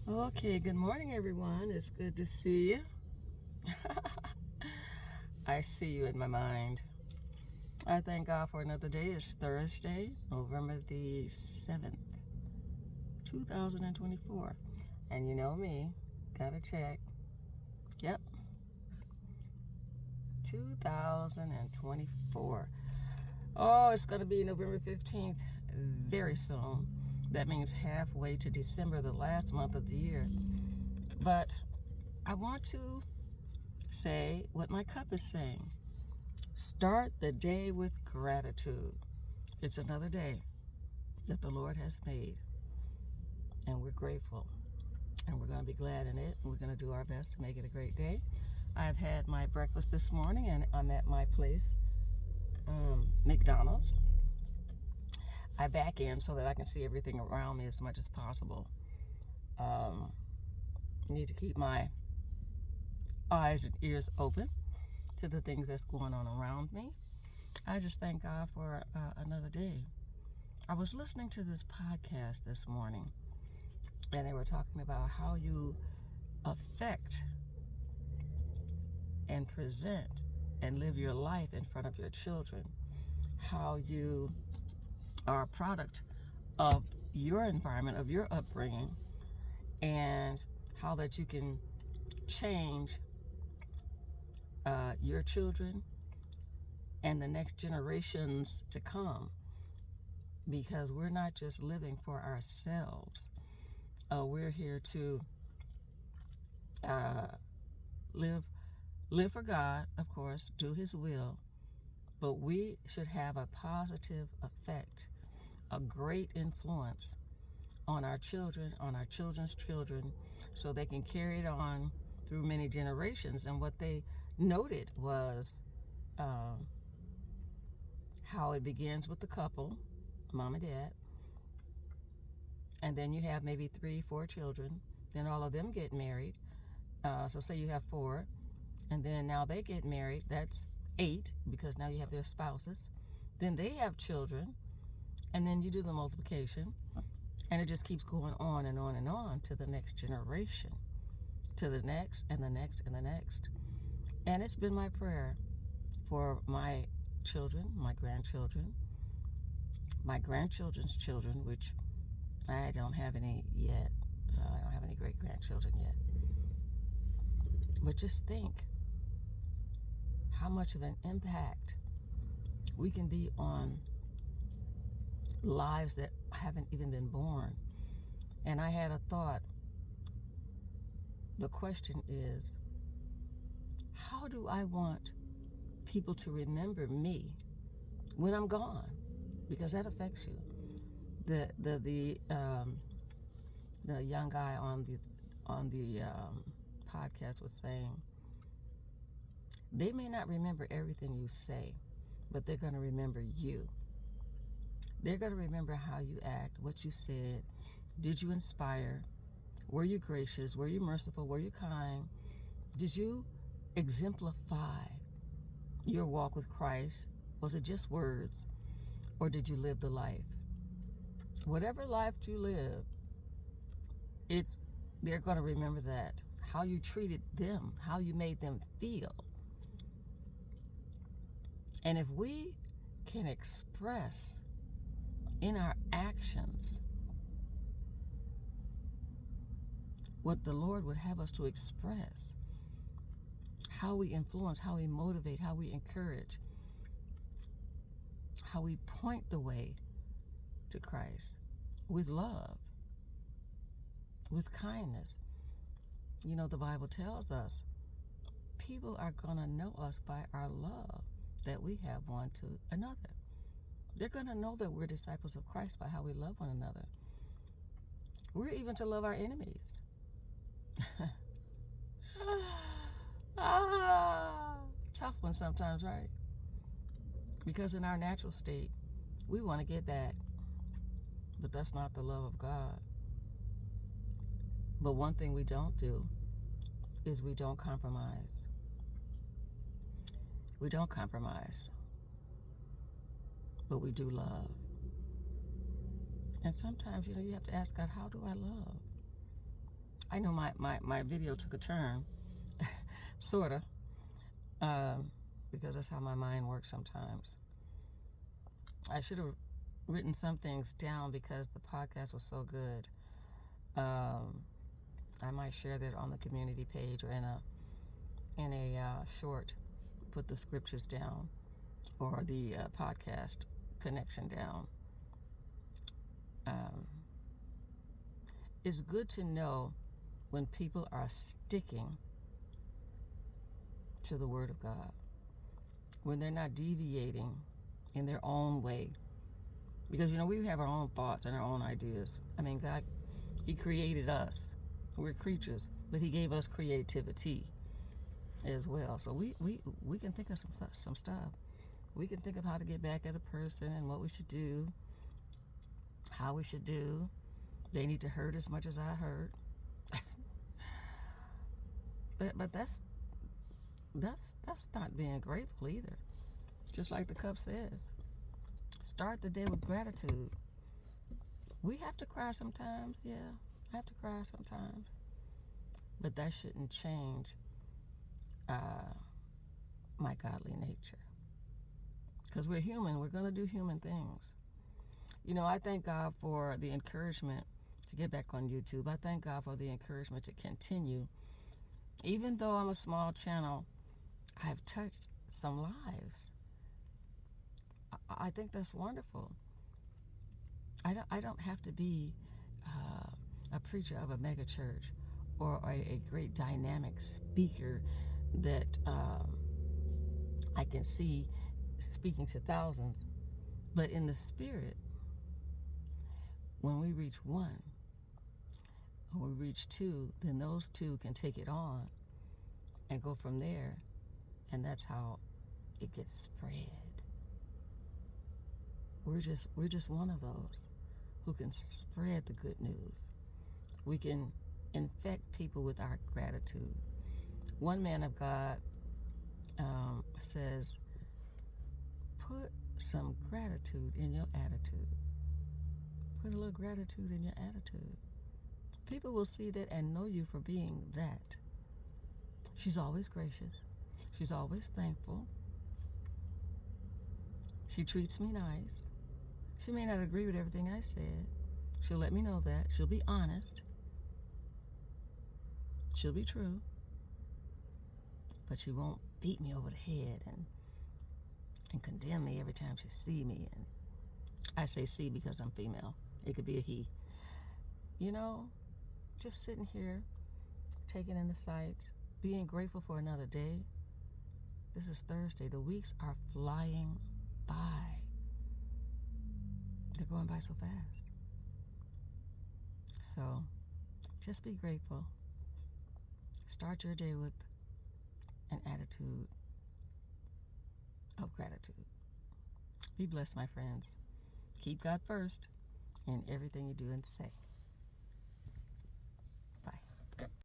Okay, good morning, everyone. It's good to see you. I see you in my mind. I thank God for another day. It's Thursday, November the 7th, 2024. And you know me, gotta check. Yep, 2024. Oh, it's gonna be November 15th very soon. That means halfway to December, the last month of the year. But I want to say what my cup is saying. Start the day with gratitude. It's another day that the Lord has made, and we're grateful, and we're going to be glad in it, and we're going to do our best to make it a great day. I've had my breakfast this morning, and I'm at my place, McDonald's. I back in so that I can see everything around me as much as possible. Need to keep my eyes and ears open to the things that's going on around me. I just thank God for another day. I was listening to this podcast this morning, and they were talking about how you affect and present and live your life in front of your children, how you are a product of your environment, of your upbringing, and how that you can change your children and the next generations to come, because we're not just living for ourselves. We're here to live for God, of course, do His will, but we should have a positive effect, a great influence on our children, on our children's children, so they can carry it on through many generations. And what they noted was how it begins with the couple, mom and dad, and then you have maybe 3-4 children, then all of them get married. So say you have 4, and then now they get married, that's 8, because now you have their spouses. Then they have children, and then you do the multiplication, and it just keeps going on and on and on to the next generation, to the next and the next and the next. And it's been my prayer for my children, my grandchildren, my grandchildren's children, which I don't have any yet. I don't have any great-grandchildren yet. But just think how much of an impact we can be on lives that haven't even been born. And I had a thought. The question is, how do I want people to remember me when I'm gone? Because that affects you. The young guy on the podcast was saying, they may not remember everything you say, but they're going to remember you. They're going to remember how you act, what you said. Did you inspire? Were you gracious? Were you merciful? Were you kind? Did you exemplify your walk with Christ? Was it just words? Or did you live the life? Whatever life you live, they're going to remember that. How you treated them, how you made them feel. And if we can express in our actions what the Lord would have us to express, how we influence, how we motivate, how we encourage, how we point the way to Christ with love, with kindness. You know, the Bible tells us people are going to know us by our love that we have one to another. They're going to know that we're disciples of Christ by how we love one another. We're even to love our enemies. Tough one sometimes, right? Because in our natural state, we want to get back. But that's not the love of God. But one thing we don't do is we don't compromise. We don't compromise. But we do love. And sometimes, you have to ask God, how do I love? I know my video took a turn, sort of, because that's how my mind works sometimes. I should have written some things down because the podcast was so good. I might share that on the community page or in a short, put the scriptures down or the podcast connection down. It's good to know when people are sticking to the Word of God, when they're not deviating in their own way. Because, we have our own thoughts and our own ideas. I mean, God, He created us. We're creatures, but He gave us creativity as well. So we can think of some stuff. We can think of how to get back at a person and what we should do, how we should do. They need to hurt as much as I hurt. but that's not being grateful either. Just like the cup says, start the day with gratitude. We have to cry sometimes, yeah. I have to cry sometimes. But that shouldn't change my godly nature. Because we're human, we're going to do human things. I thank God for the encouragement to get back on YouTube. I thank God for the encouragement to continue. Even though I'm a small channel, I've touched some lives. I think that's wonderful. I don't have to be a preacher of a mega church or a great dynamic speaker that I can see speaking to thousands. But in the spirit, when we reach one or we reach two, then those two can take it on and go from there. And that's how it gets spread. We're just one of those who can spread the good news. We can infect people with our gratitude. One man of God says, put some gratitude in your attitude. Put a little gratitude in your attitude. People will see that and know you for being that. She's always gracious. She's always thankful. She treats me nice. She may not agree with everything I said. She'll let me know that. She'll be honest. She'll be true. But she won't beat me over the head and condemn me every time she sees me. And I say see because I'm female. It could be a he. Just sitting here, taking in the sights, being grateful for another day. This is Thursday. The weeks are flying by. They're going by so fast. So, just be grateful. Start your day with an attitude of gratitude. Be blessed, my friends. Keep God first in everything you do and say.